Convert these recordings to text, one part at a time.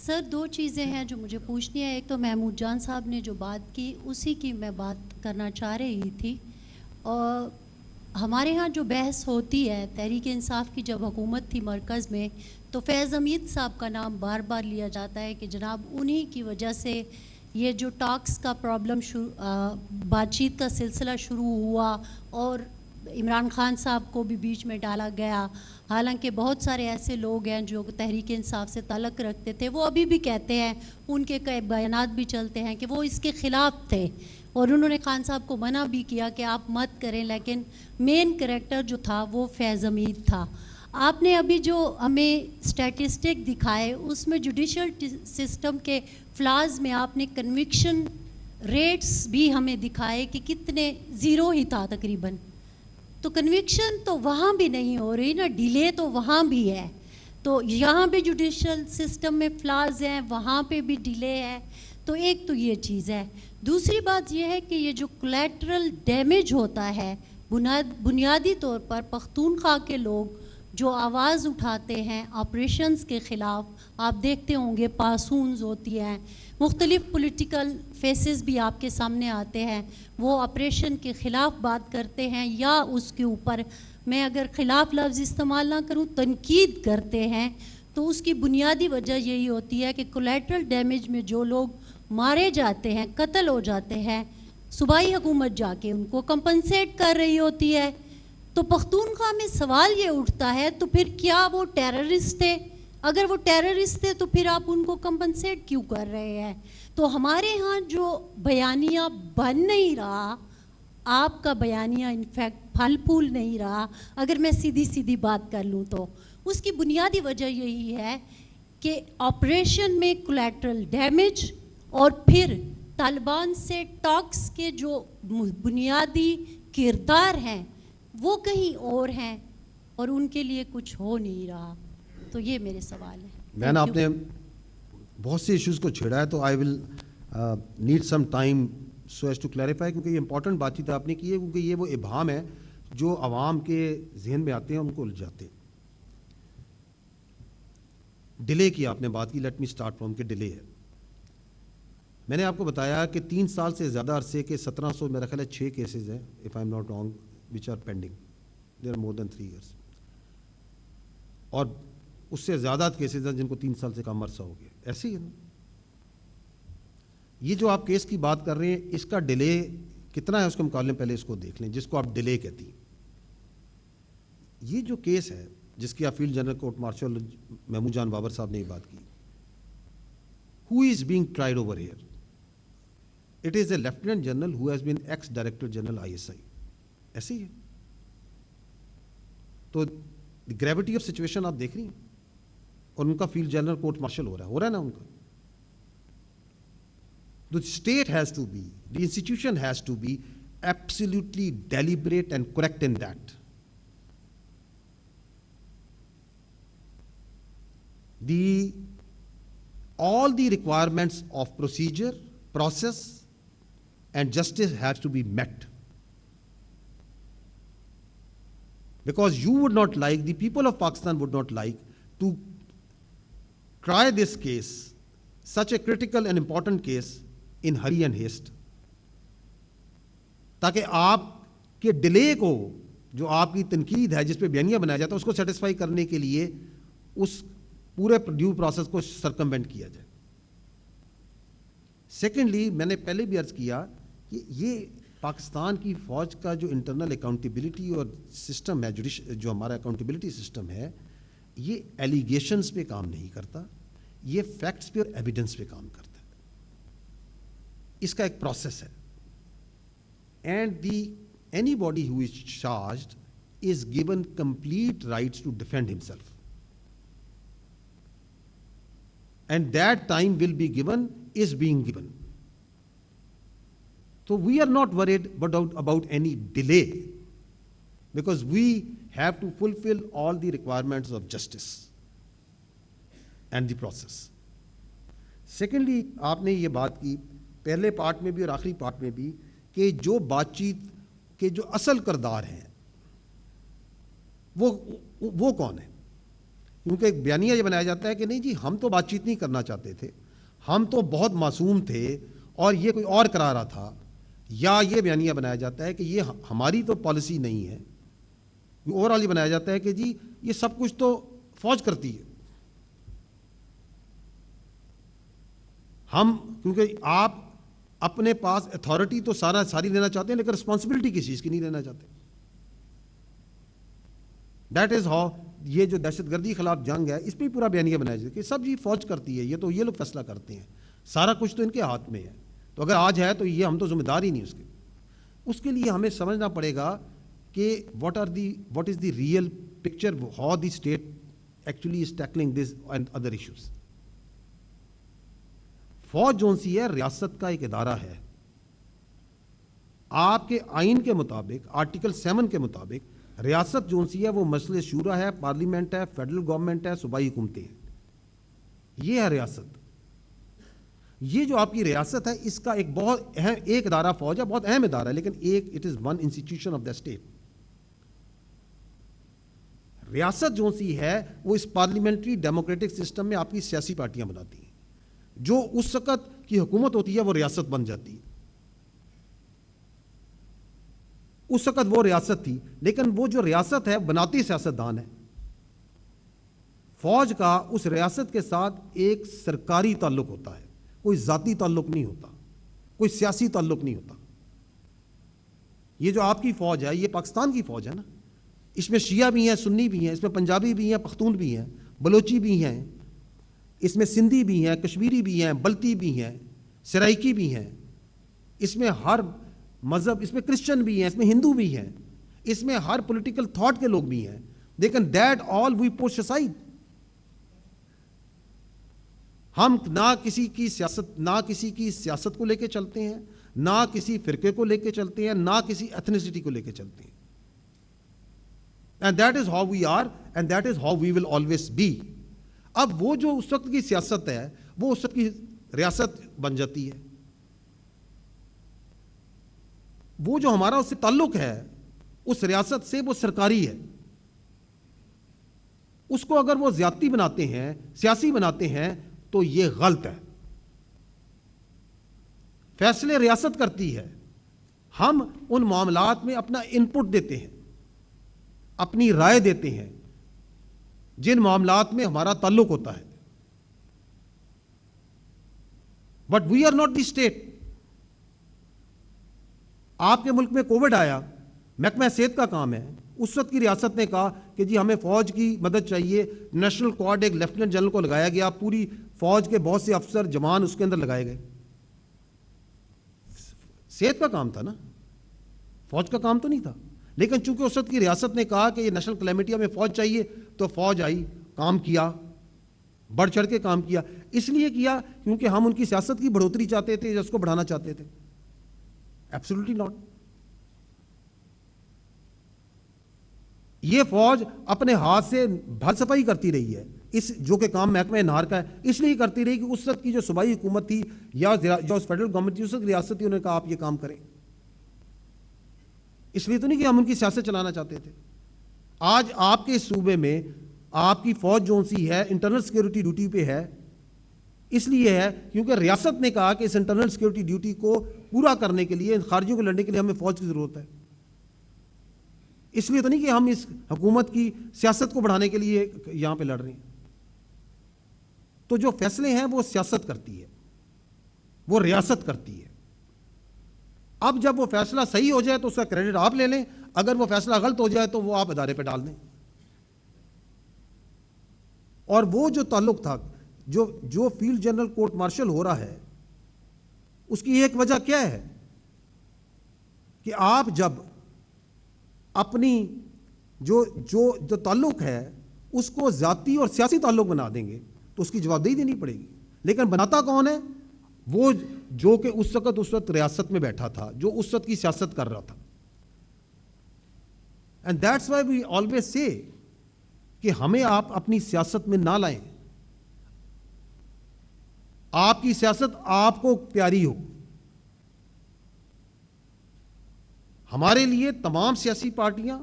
سر دو چیزیں ہیں جو مجھے پوچھنی ہے. ایک تو محمود جان صاحب نے جو بات کی اسی کی میں بات کرنا چاہ رہی تھی. اور ہمارے ہاں جو بحث ہوتی ہے تحریک انصاف کی جب حکومت تھی مرکز میں تو فیض حمید صاحب کا نام بار بار لیا جاتا ہے کہ جناب انہی کی وجہ سے یہ جو ٹاکس کا پرابلم بات چیت کا سلسلہ شروع ہوا اور عمران خان صاحب کو بھی بیچ میں ڈالا گیا. حالانکہ بہت سارے ایسے لوگ ہیں جو تحریک انصاف سے تعلق رکھتے تھے, وہ ابھی بھی کہتے ہیں, ان کے کئی بیانات بھی چلتے ہیں کہ وہ اس کے خلاف تھے اور انہوں نے خان صاحب کو منع بھی کیا کہ آپ مت کریں, لیکن مین کریکٹر جو تھا وہ فیض حمید تھا. آپ نے ابھی جو ہمیں اسٹیٹسٹک دکھائے اس میں جوڈیشل سسٹم کے فلاز میں آپ نے کنوکشن ریٹس بھی ہمیں دکھائے کہ کتنے زیرو ہی تھا تقریباً. تو کنوکشن تو وہاں بھی نہیں ہو رہی نا, ڈیلے تو وہاں بھی ہے. تو یہاں بھی جوڈیشل سسٹم میں فلاز ہیں, وہاں پہ بھی ڈیلے ہے. تو ایک تو یہ چیز ہے. دوسری بات یہ ہے کہ یہ جو کولیٹرل ڈیمیج ہوتا ہے بنیادی طور پر پختونخوا کے لوگ جو آواز اٹھاتے ہیں آپریشنز کے خلاف, آپ دیکھتے ہوں گے پاسونز ہوتی ہیں, مختلف پولیٹیکل فیسز بھی آپ کے سامنے آتے ہیں, وہ آپریشن کے خلاف بات کرتے ہیں یا اس کے اوپر, میں اگر خلاف لفظ استعمال نہ کروں, تنقید کرتے ہیں. تو اس کی بنیادی وجہ یہی ہوتی ہے کہ کولیٹرل ڈیمیج میں جو لوگ مارے جاتے ہیں, قتل ہو جاتے ہیں, صوبائی حکومت جا کے ان کو کمپنسیٹ کر رہی ہوتی ہے. تو پختونخوا میں سوال یہ اٹھتا ہے تو پھر کیا وہ ٹیررسٹ تھے؟ اگر وہ ٹیررسٹ تھے تو پھر آپ ان کو کمپنسیٹ کیوں کر رہے ہیں؟ تو ہمارے ہاں جو بیانیہ بن نہیں رہا, آپ کا بیانیہ انفیکٹ پھل پھول نہیں رہا, اگر میں سیدھی بات کر لوں تو اس کی بنیادی وجہ یہی ہے کہ آپریشن میں کولیٹرل ڈیمیج اور پھر طالبان سے ٹاکس کے جو بنیادی کردار ہیں وہ کہیں اور ہیں اور ان کے لیے کچھ ہو نہیں رہا. تو یہ میرے سوال ہیں. میں نے آپ نے بہت سے ایشوز کو چھیڑا ہے, تو I will need some time so as to clarify, کیونکہ یہ امپورٹنٹ بات چیت آپ نے کی ہے, کیونکہ یہ وہ ابہام ہے جو عوام کے ذہن میں آتے ہیں, ان کو الجھاتے ہیں. ڈیلے کی آپ نے بات کی, لیٹ می اسٹارٹ فرام کہ ڈیلے ہے. میں نے آپ کو بتایا کہ 3 سال سے زیادہ عرصے کے 1700 میرا خیال ہے 6 کیسز ہیں, if I am not wrong, which are pending. There are more than 3 years. اور اس سے زیادہ کیسز ہیں جن کو 3 سال سے کم عرصہ ہو گیا. ایسے ہی ہے نا. یہ جو آپ کیس کی بات کر رہے ہیں, اس کا ڈیلے کتنا ہے اس کے مقابلے میں پہلے اس کو دیکھ لیں, جس کو آپ ڈیلے کہتی ہیں. یہ جو کیس ہے جس کی آپ field general court martial Mahmood Jan Babar Sahab نے یہ بات کی, who is being tried over here? It is a Lieutenant General who has been ex-Director General ISI. ایسے ہی ہے. تو گریوٹی آف سچویشن آپ دیکھ رہی ہیں, اور ان کا فیلڈ جنرل کورٹ مارشل ہو رہا ہے نا ان کا. The state has to be, the institution has to be absolutely deliberate and correct in that. All the requirements of procedure, process and justice has to be met. Because you would not like, the people of Pakistan would not like to try this case, such a critical and important case, in hurry and haste. تاکہ آپ کے delay کو, جو آپ کی تنقید ہے جس پہ بیانیہ بنایا جاتا ہے, اس کو سیٹسفائی کرنے کے لیے اس پورے ڈیو پروسیس کو سرکموینٹ کیا جائے. سیکنڈلی, میں نے پہلے بھی عرض کیا کہ یہ پاکستان کی فوج کا جو انٹرنل اکاؤنٹیبلٹی اور سسٹم ہے, جو ہمارا اکاؤنٹیبلٹی سسٹم ہے, یہ ایلیگیشنز پہ کام نہیں کرتا, یہ فیکٹس پہ اور ایویڈنس پہ کام کرتا ہے. اس کا ایک پروسیس ہے. And anybody who is charged is given complete rights to defend himself, and that time will be given, is being given. So we are not worried about any delay, because we have to fulfill all the requirements of justice and the process. Secondly, آپ نے یہ بات کی پہلے part میں بھی اور آخری پارٹ میں بھی, کہ جو بات چیت کے جو اصل کردار ہیں وہ کون ہے. کیونکہ ایک بیانیہ یہ بنایا جاتا ہے کہ نہیں جی ہم تو بات چیت نہیں کرنا چاہتے تھے, ہم تو بہت معصوم تھے اور یہ کوئی اور کرا رہا تھا, یا یہ بیانیہ بنایا جاتا ہے کہ یہ ہماری تو پالیسی نہیں ہے, اوور آل یہ بنایا جاتا ہے کہ جی یہ سب کچھ تو فوج کرتی ہے. ہم کیونکہ آپ اپنے پاس اتھارٹی تو ساری لینا چاہتے ہیں لیکن رسپانسبلٹی کسی چیز کی نہیں لینا چاہتے. دیٹ از ہاؤ یہ جو دہشت گردی خلاف جنگ ہے اس پہ پورا بیانیہ بنایا جاتا ہے کہ سب جی فوج کرتی ہے, یہ لوگ فیصلہ کرتے ہیں, سارا کچھ تو ان کے ہاتھ میں ہے, تو اگر آج ہے تو یہ ہم تو ذمہ دار ہی نہیں اس کے لیے ہمیں سمجھنا پڑے گا کہ what is the real picture, how the state actually is tackling this and other issues. فوج جو سی ہے ریاست کا ایک ادارہ ہے. آپ کے آئین کے مطابق آرٹیکل 7 کے مطابق ریاست جو سی ہے وہ مجلس شورا ہے, پارلیمنٹ ہے, فیڈرل گورنمنٹ ہے, صوبائی حکومتیں ہیں. یہ ہے ریاست. یہ جو آپ کی ریاست ہے اس کا ایک بہت اہم ایک ادارہ فوج ہے, بہت اہم ادارہ ہے, لیکن it is one institution of the state. ریاست جو سی ہے وہ اس پارلیمنٹری ڈیموکریٹک سسٹم میں آپ کی سیاسی پارٹیاں بناتی ہیں. جو اس وقت کی حکومت ہوتی ہے وہ ریاست بن جاتی ہے. اس وقت وہ ریاست تھی, لیکن وہ جو ریاست ہے بناتی سیاستدان ہے. فوج کا اس ریاست کے ساتھ ایک سرکاری تعلق ہوتا ہے, کوئی ذاتی تعلق نہیں ہوتا, کوئی سیاسی تعلق نہیں ہوتا. یہ جو آپ کی فوج ہے یہ پاکستان کی فوج ہے نا, اس میں شیعہ بھی ہیں, سنی بھی ہیں, اس میں پنجابی بھی ہیں, پختون بھی ہیں, بلوچی بھی ہیں, اس میں سندھی بھی ہیں, کشمیری بھی ہیں, بلتی بھی ہیں, سرائکی بھی ہیں, اس میں ہر مذہب, اس میں کرسچن بھی ہیں, اس میں ہندو بھی ہیں, اس میں ہر پولیٹیکل تھاٹ کے لوگ بھی ہیں, لیکن that all we push aside. ہم نہ کسی کی سیاست کو لے کے چلتے ہیں, نہ کسی فرقے کو لے کے چلتے ہیں, نہ کسی ایتھنیسٹی کو لے کے چلتے ہیں. And that is how we are and that is how we will always be. اب وہ جو اس وقت کی سیاست ہے وہ اس وقت کی ریاست بن جاتی ہے. وہ جو ہمارا اس سے تعلق ہے اس ریاست سے وہ سرکاری ہے. اس کو اگر وہ زیادتی بناتے ہیں, سیاسی بناتے ہیں تو یہ غلط ہے. فیصلے ریاست کرتی ہے, ہم ان معاملات میں اپنا انپٹ دیتے ہیں, اپنی رائے دیتے ہیں جن معاملات میں ہمارا تعلق ہوتا ہے. But we are not the state. آپ کے ملک میں کووڈ آیا, محکمہ صحت کا کام ہے, اس وقت کی ریاست نے کہا کہ جی ہمیں فوج کی مدد چاہیے, نیشنل کوارڈ ایک لیفٹیننٹ جنرل کو لگایا گیا, پوری فوج کے بہت سے افسر جوان اس کے اندر لگائے گئے. صحت کا کام تھا نا, فوج کا کام تو نہیں تھا. لیکن چونکہ اس وقت کی ریاست نے کہا کہ یہ نیشنل کلیمٹی ہمیں فوج چاہیے, تو فوج آئی, کام کیا, بڑھ چڑھ کے کام کیا. اس لیے کیا کیونکہ ہم ان کی سیاست کی بڑھوتری چاہتے تھے, اس کو بڑھانا چاہتے تھے. Absolutely not. یہ فوج اپنے ہاتھ سے بھر صفائی کرتی رہی ہے, اس جو کہ کام محکمہ نہار کا ہے, اس لیے کرتی رہی کہ اس وقت کی جو صوبائی حکومت تھی یا جو فیڈرل گورنمنٹ تھی, اس وقت ریاست تھی, انہوں نے کہا آپ یہ کام کریں. اس لیے تو نہیں کہ ہم ان کی سیاست چلانا چاہتے تھے. آج آپ کے صوبے میں آپ کی فوج جو سی ہے انٹرنل سیکیورٹی ڈیوٹی پہ ہے, اس لیے ہے کیونکہ ریاست نے کہا کہ اس انٹرنل سیکیورٹی ڈیوٹی کو پورا کرنے کے لیے, خارجیوں کو لڑنے کے لیے ہمیں فوج کی ضرورت ہے. اس لیے تو نہیں کہ ہم اس حکومت کی سیاست کو بڑھانے کے لیے یہاں پہ لڑ رہے ہیں. تو جو فیصلے ہیں وہ سیاست کرتی ہے, وہ ریاست کرتی ہے. اب جب وہ فیصلہ صحیح ہو جائے تو اس کا کریڈٹ آپ لے لیں, اگر وہ فیصلہ غلط ہو جائے تو وہ آپ ادارے پہ ڈال دیں. اور وہ جو تعلق تھا, جو فیلڈ جنرل کورٹ مارشل ہو رہا ہے, اس کی ایک وجہ کیا ہے کہ آپ جب اپنی جو تعلق ہے اس کو ذاتی اور سیاسی تعلق بنا دیں گے تو اس کی جوابدہی دینی پڑے گی. لیکن بناتا کون ہے؟ وہ جو کہ اس وقت ریاست میں بیٹھا تھا, جو اس وقت کی سیاست کر رہا تھا. And that's why we always say کہ ہمیں آپ اپنی سیاست میں نہ لائیں. آپ کی سیاست آپ کو پیاری ہو. ہمارے لیے تمام سیاسی پارٹیاں,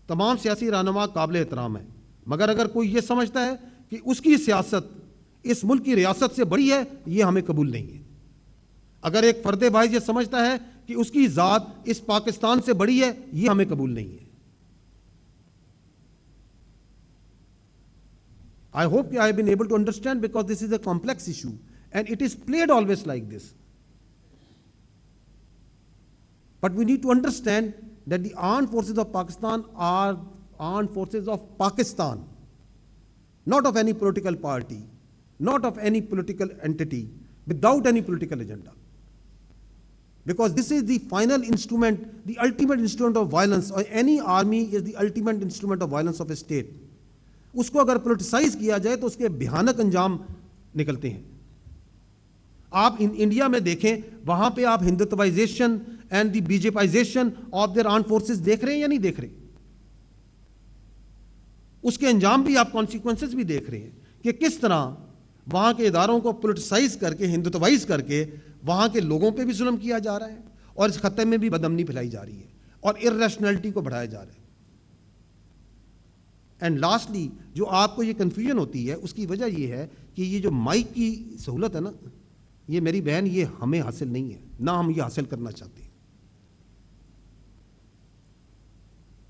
تمام سیاسی رہنما قابل احترام ہیں. مگر اگر کوئی یہ سمجھتا ہے کہ اس کی سیاست اس ملک کی ریاست سے بڑی ہے، یہ ہمیں قبول نہیں ہے۔ اگر ایک فرد واحد یہ سمجھتا ہے کہ اس کی ذات اس پاکستان سے بڑی ہے، یہ ہمیں قبول نہیں ہے۔ I hope I have been able to understand, because this is a complex issue and it is played always like this. But we need to understand that the armed forces of Pakistan are armed forces of Pakistan, not of any political party, not of any political entity, without any political agenda. Because this is the final instrument, the ultimate instrument of violence, or any army is the ultimate instrument of violence of a state. اس کو اگر politicise کیا جائے تو اس کے بھیانک انجام نکلتے ہیں۔ آپ انڈیا میں دیکھیں، وہاں پہ آپ Hindutvaisation and the BJPisation of their armed forces دیکھ رہے ہیں یا نہیں دیکھ رہے؟ اس کے انجام بھی آپ کانسیکوینسز بھی دیکھ رہے ہیں کہ کس طرح وہاں کے اداروں کو پولیٹیسائز کر کے، ہندوتوائز کر کے وہاں کے لوگوں پہ بھی ظلم کیا جا رہا ہے، اور اس خطے میں بھی بدامنی پھیلائی جا رہی ہے اور ارریشنلٹی کو بڑھایا جا رہا ہے۔ اینڈ لاسٹلی جو آپ کو یہ کنفیوژن ہوتی ہے، اس کی وجہ یہ ہے کہ یہ جو مائک کی سہولت ہے نا، یہ میری بہن، یہ ہمیں حاصل نہیں ہے، نہ ہم یہ حاصل کرنا چاہتے ہیں۔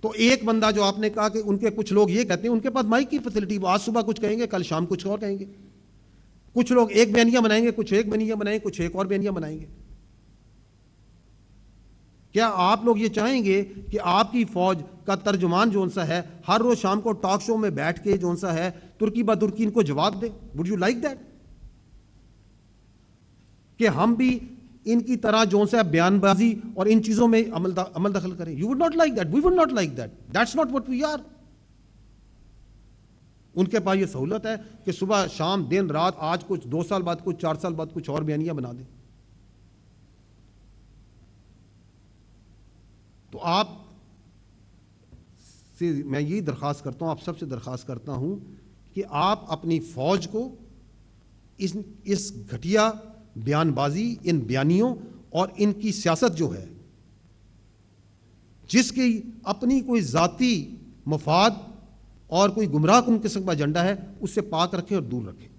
تو ایک بندہ جو آپ نے کہا کہ ان کے کچھ لوگ یہ کہتے ہیں، ان کے پاس مائک کی فیسلٹی، وہ آج صبح کچھ کہیں گے، کل شام کچھ اور کہیں گے، کچھ لوگ ایک بیانیہ بنائیں گے، کچھ ایک بیانیہ بنائیں گے، کچھ ایک اور بیانیہ بنائیں گے۔ کیا آپ لوگ یہ چاہیں گے کہ آپ کی فوج کا ترجمان جو سا ہے ہر روز شام کو ٹاک شو میں بیٹھ کے جو سا ہے ترکی با ترکی ان کو جواب دے؟ Would you like that? کہ ہم بھی ان کی طرح جو سا بیان بازی اور ان چیزوں میں عمل دخل کریں؟ You would not like that, we would not like that, that's not what we are. ان کے پاس یہ سہولت ہے کہ صبح شام دن رات، آج کچھ، 2 سال بعد کچھ، 4 سال بعد کچھ اور بیانیہ بنا دیں۔ تو آپ سے میں یہی درخواست کرتا ہوں، آپ سب سے درخواست کرتا ہوں کہ آپ اپنی فوج کو اس گھٹیا بیان بازی، ان بیانیوں اور ان کی سیاست جو ہے، جس کی اپنی کوئی ذاتی مفاد اور کوئی گمراہ کن قسم کا ایجنڈا ہے، اس سے پاک رکھیں اور دور رکھیں۔